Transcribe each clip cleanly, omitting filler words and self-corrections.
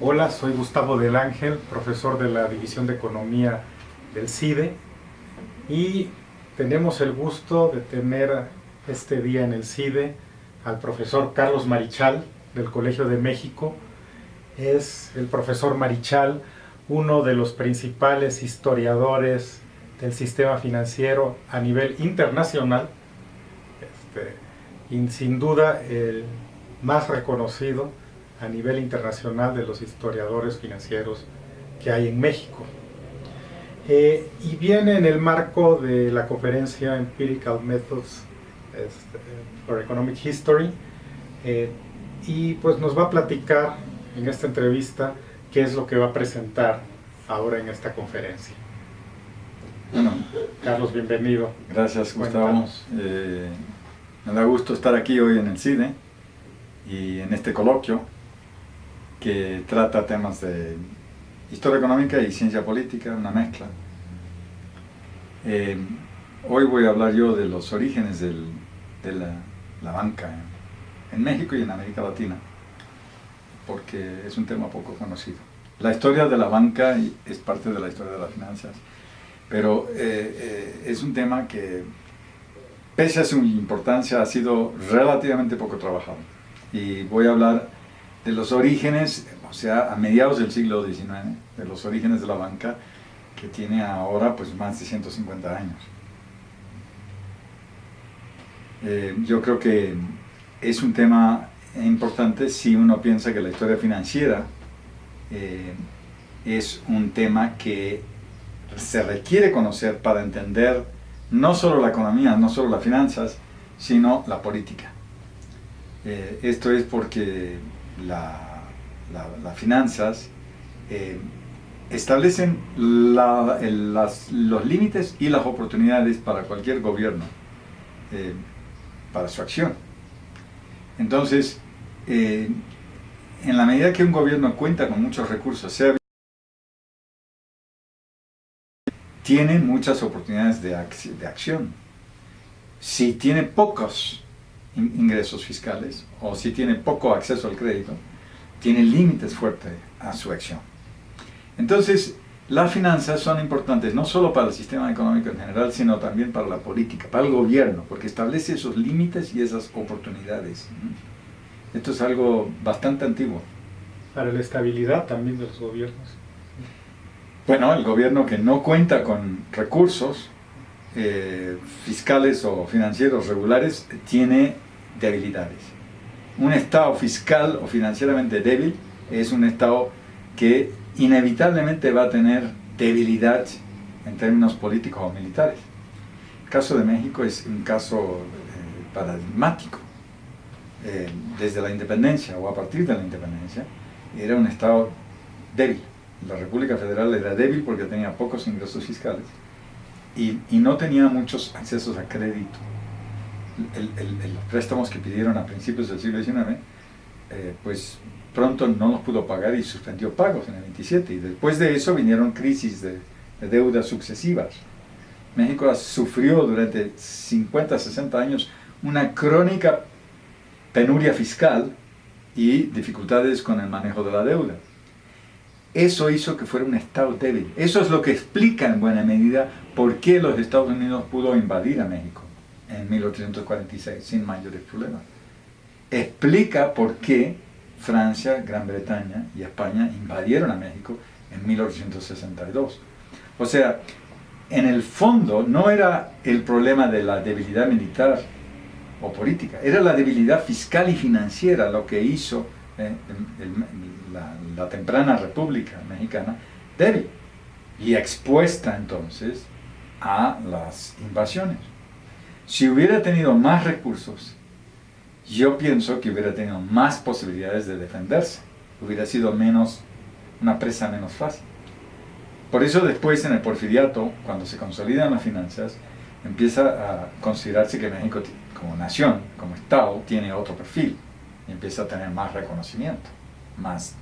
Hola, soy Gustavo del Ángel, profesor de la División de Economía del CIDE, y tenemos el gusto de tener este día en el CIDE al profesor Carlos Marichal del Colegio de México. Es el profesor Marichal uno de los principales historiadores del sistema financiero a nivel internacional, y sin duda el más reconocido a nivel internacional de los historiadores financieros que hay en México. Y viene en el marco de la conferencia Empirical Methods for Economic History, y pues nos va a platicar en esta entrevista qué es lo que va a presentar ahora en esta conferencia. Bueno, Carlos, bienvenido. gracias, Gustavo. Cuéntanos. Me da gusto estar aquí hoy en el CIDE y en este coloquio que trata temas de historia económica y ciencia política, una mezcla. Hoy voy a hablar yo de los orígenes de la banca en México y en América Latina, porque es un tema poco conocido. La historia de la banca es parte de la historia de las finanzas, pero es un tema que, pese a su importancia, ha sido relativamente poco trabajado. Y voy a hablar de los orígenes, o sea, a mediados del siglo XIX, de los orígenes de la banca, que tiene ahora pues más de 150 años. Yo creo que es un tema importante si uno piensa que la historia financiera es un tema que se requiere conocer para entender no solo la economía, no solo las finanzas, sino la política. Esto es porque las finanzas establecen los límites y las oportunidades para cualquier gobierno, para su acción. Entonces, en la medida que un gobierno cuenta con muchos recursos, tiene muchas oportunidades de acción. Si tiene pocos ingresos fiscales o si tiene poco acceso al crédito, tiene límites fuertes a su acción. Entonces, las finanzas son importantes no solo para el sistema económico en general, sino también para la política, para el gobierno, porque establece esos límites y esas oportunidades. Esto es algo bastante antiguo. Para la estabilidad también de los gobiernos. Bueno, el gobierno que no cuenta con recursos fiscales o financieros regulares tiene debilidades. Un estado fiscal o financieramente débil es un estado que inevitablemente va a tener debilidad en términos políticos o militares. El caso de México es un caso paradigmático. Desde la independencia o a partir de la independencia era un estado débil. La República Federal era débil porque tenía pocos ingresos fiscales y no tenía muchos accesos a crédito. Los préstamos que pidieron a principios del siglo XIX, pues pronto no los pudo pagar y suspendió pagos en el 27, y después de eso vinieron crisis de deudas sucesivas. México sufrió durante 50, 60 años una crónica penuria fiscal y dificultades con el manejo de la deuda. Eso hizo que fuera un estado débil. Eso es lo que explica en buena medida por qué los Estados Unidos pudo invadir a México en 1846 sin mayores problemas. Explica por qué Francia, Gran Bretaña y España invadieron a México en 1862. O sea, en el fondo no era el problema de la debilidad militar o política, era la debilidad fiscal y financiera lo que hizo la temprana República Mexicana débil y expuesta entonces a las invasiones. Si hubiera tenido más recursos, yo pienso que hubiera tenido más posibilidades de defenderse, hubiera sido una presa menos fácil. Por eso después en el Porfiriato, cuando se consolidan las finanzas, empieza a considerarse que México como nación, como Estado, tiene otro perfil y empieza a tener más reconocimiento, más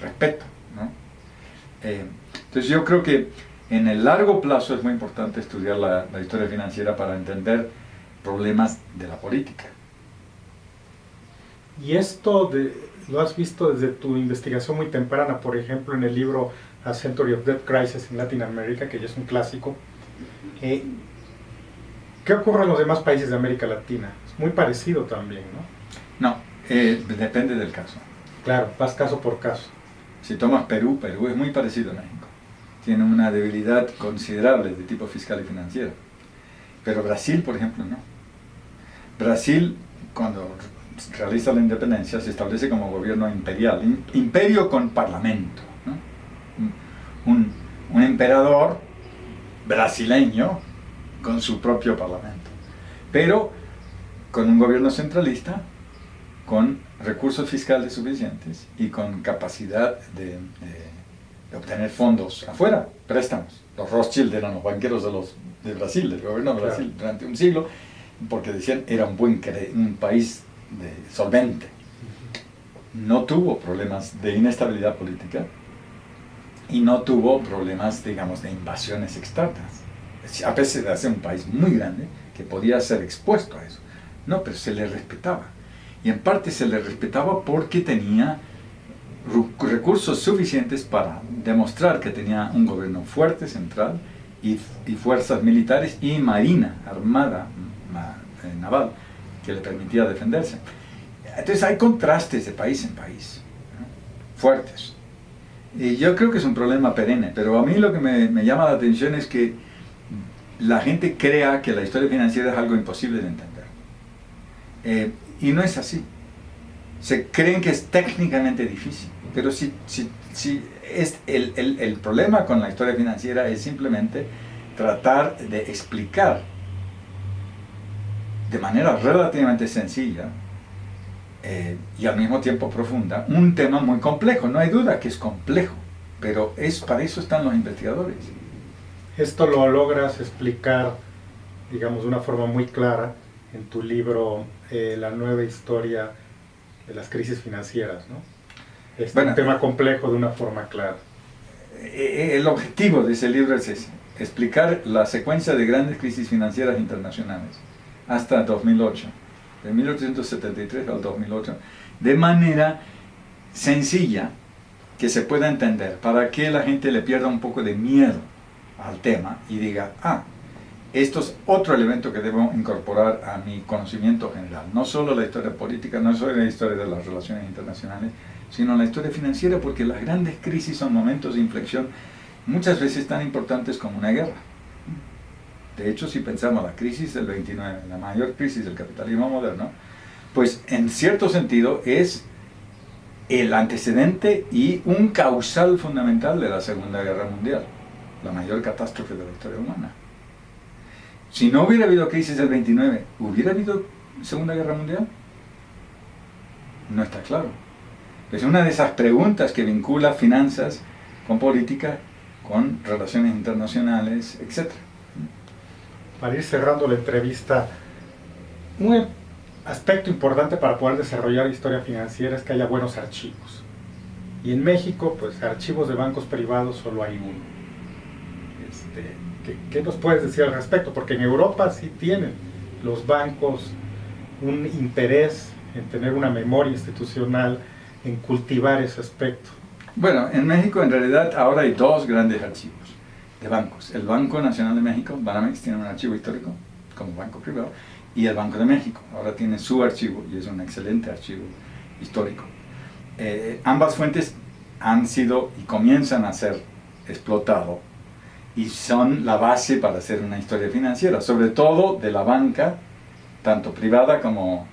respeto, ¿no? Entonces yo creo que en el largo plazo es muy importante estudiar la historia financiera para entender problemas de la política. Y esto lo has visto desde tu investigación muy temprana, por ejemplo, en el libro A Century of Debt Crisis in Latin America, que ya es un clásico. ¿Qué ocurre en los demás países de América Latina? Es muy parecido también, ¿no? No, depende del caso. Claro, vas caso por caso. Si tomas Perú, Perú es muy parecido a México. Tiene una debilidad considerable de tipo fiscal y financiero. Pero Brasil, por ejemplo, no. Brasil, cuando realiza la independencia, se establece como gobierno imperial. Imperio con parlamento, ¿no? Un emperador brasileño con su propio parlamento. Pero con un gobierno centralista, con recursos fiscales suficientes y con capacidad de obtener fondos afuera, préstamos. Los Rothschild eran los banqueros de Brasil, del gobierno de Brasil, durante un siglo, porque decían era un país solvente. No tuvo problemas de inestabilidad política y no tuvo problemas, digamos, de invasiones externas. A pesar de ser un país muy grande, que podía ser expuesto a eso. No, pero se le respetaba. Y en parte se le respetaba porque tenía recursos suficientes para demostrar que tenía un gobierno fuerte, central, y fuerzas militares y marina, armada, naval, que le permitía defenderse. Entonces hay contrastes de país en país, ¿no? Fuertes. Y yo creo que es un problema perenne, pero a mí lo que me llama la atención es que la gente crea que la historia financiera es algo imposible de entender. Y no es así. Se creen que es técnicamente difícil, pero si es el problema con la historia financiera es simplemente tratar de explicar de manera relativamente sencilla y al mismo tiempo profunda un tema muy complejo. No hay duda que es complejo, pero para eso están los investigadores. Esto lo logras explicar, digamos, de una forma muy clara en tu libro La nueva historia de las crisis financieras, ¿no? Es un tema complejo de una forma clara. El objetivo de ese libro es ese, explicar la secuencia de grandes crisis financieras internacionales hasta 2008, de 1873 al 2008, de manera sencilla que se pueda entender, para que la gente le pierda un poco de miedo al tema y diga, esto es otro elemento que debo incorporar a mi conocimiento general. No solo la historia política, no solo la historia de las relaciones internacionales, sino la historia financiera, porque las grandes crisis son momentos de inflexión muchas veces tan importantes como una guerra. De hecho, si pensamos la crisis del 29, la mayor crisis del capitalismo moderno, pues en cierto sentido es el antecedente y un causal fundamental de la Segunda Guerra Mundial, la mayor catástrofe de la historia humana. Si no hubiera habido crisis del 29, ¿hubiera habido Segunda Guerra Mundial? No está claro. Es una de esas preguntas que vincula finanzas con política, con relaciones internacionales, etc. Para ir cerrando la entrevista, un aspecto importante para poder desarrollar historia financiera es que haya buenos archivos. Y en México, pues archivos de bancos privados solo hay uno. ¿Qué nos puedes decir al respecto? Porque en Europa sí tienen los bancos un interés en tener una memoria institucional, en cultivar ese aspecto. Bueno, en México en realidad ahora hay dos grandes archivos de bancos. El Banco Nacional de México, Banamex, tiene un archivo histórico como banco privado, y el Banco de México ahora tiene su archivo y es un excelente archivo histórico. Ambas fuentes han sido y comienzan a ser explotadas y son la base para hacer una historia financiera, sobre todo de la banca, tanto privada como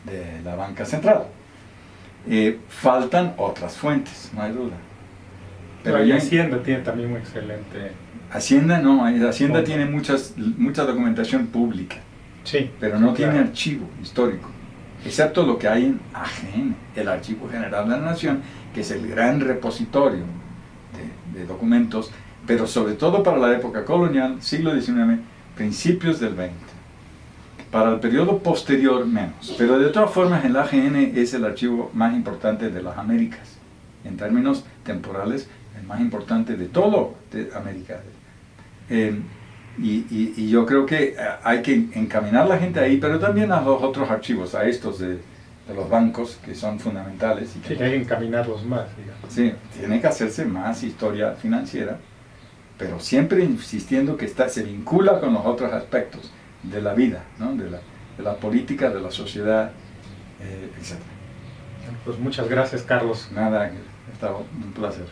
de la banca central. Faltan otras fuentes, no hay duda. Pero Hacienda tiene también un excelente... Hacienda no, Hacienda tiene mucha documentación pública, sí, pero no tiene archivo histórico, excepto lo que hay en AGN, el Archivo General de la Nación, que es el gran repositorio de documentos, pero sobre todo para la época colonial, siglo XIX, principios del XX. Para el periodo posterior menos, pero de todas formas el AGN es el archivo más importante de las Américas, en términos temporales, el más importante de todo de América. Y yo creo que hay que encaminar a la gente ahí, pero también a los otros archivos, a estos de de los bancos, que son fundamentales. Y sí, que hay que encaminarlos más, digamos. Sí, tiene que hacerse más historia financiera, pero siempre insistiendo que se vincula con los otros aspectos de la vida, ¿no? de la política, de la sociedad, etc. Pues muchas gracias, Carlos. Nada, ha estado un placer.